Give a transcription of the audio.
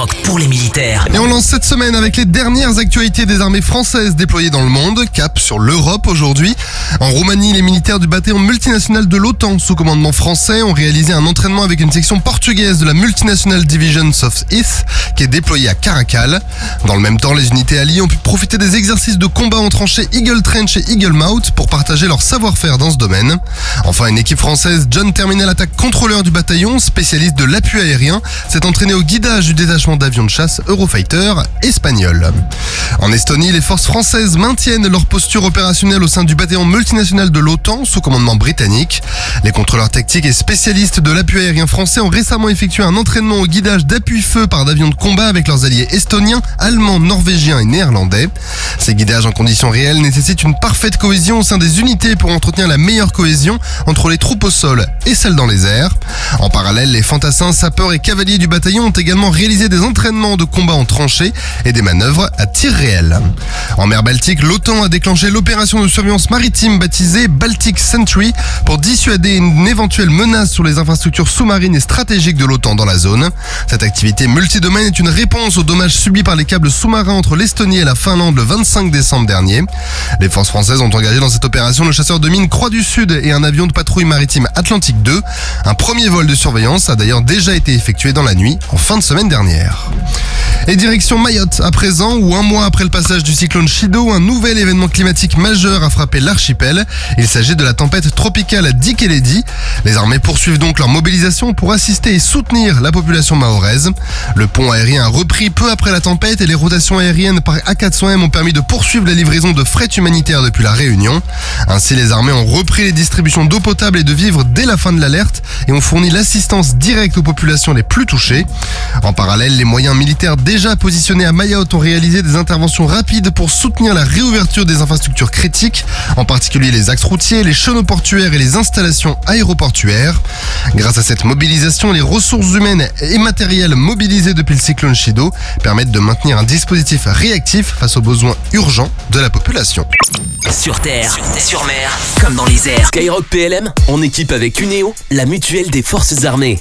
Skyrock pour les militaires. Et on lance cette semaine avec les dernières actualités des armées françaises déployées dans le monde. Cap sur l'Europe aujourd'hui. En Roumanie, les militaires du bataillon multinational de l'OTAN sous commandement français ont réalisé un entraînement avec une section portugaise de la Multinational Division South East qui est déployée à Caracal. Dans le même temps, les unités alliées ont pu profiter des exercices de combat en tranchées Eagle Trench et Eagle Mouth pour partager leur savoir-faire dans ce domaine. Enfin, une équipe française, John Terminal Attack Controller du bataillon, spécialiste de l'appui aérien, s'est entraînée au guidage du détachement d'avions de chasse Eurofighter espagnol. En Estonie, les forces françaises maintiennent leur posture opérationnelle au sein du bataillon multinational de l'OTAN sous commandement britannique. Les contrôleurs tactiques et spécialistes de l'appui aérien français ont récemment effectué un entraînement au guidage d'appui-feu par d'avions de combat avec leurs alliés estoniens, allemands, norvégiens et néerlandais. Ces guidages en conditions réelles nécessitent une parfaite cohésion au sein des unités pour entretenir la meilleure cohésion entre les troupes au sol et celles dans les airs. En parallèle, les fantassins, sapeurs et cavaliers du bataillon ont également réalisé des entraînements de combat en tranchée et des manœuvres à tir réel. En mer Baltique, l'OTAN a déclenché l'opération de surveillance maritime baptisée Baltic Sentry pour dissuader une éventuelle menace sur les infrastructures sous-marines et stratégiques de l'OTAN dans la zone. Cette activité multidomaine est une réponse aux dommages subis par les câbles sous-marins entre l'Estonie et la Finlande le 25 décembre dernier. Les forces françaises ont engagé dans cette opération le chasseur de mines Croix du Sud et un avion de patrouille maritime Atlantique 2. Un premier vol de surveillance a d'ailleurs déjà été effectué dans la nuit en fin de semaine dernière. Et direction Mayotte à présent, où un mois après le passage du cyclone Chido, un nouvel événement climatique majeur a frappé l'archipel. Il s'agit de la tempête tropicale Dikeledi. Les armées poursuivent donc leur mobilisation pour assister et soutenir la population mahoraise. Le pont aérien a repris peu après la tempête et les rotations aériennes par A400M ont permis de poursuivre la livraison de fret humanitaire depuis la Réunion. Ainsi, les armées ont repris les distributions d'eau potable et de vivres dès la fin de l'alerte et ont fourni l'assistance directe aux populations les plus touchées. En parallèle, les moyens militaires déjà positionnés à Mayotte ont réalisé des interventions rapides pour soutenir la réouverture des infrastructures critiques, en particulier les axes routiers, les chenaux portuaires et les installations aéroportuaires. Grâce à cette mobilisation, les ressources humaines et matérielles mobilisées depuis le cyclone Chido permettent de maintenir un dispositif réactif face aux besoins urgents de la population. Sur terre, sur mer, comme dans les airs. Skyrock PLM, on équipe avec Cuneo, la mutuelle des forces armées.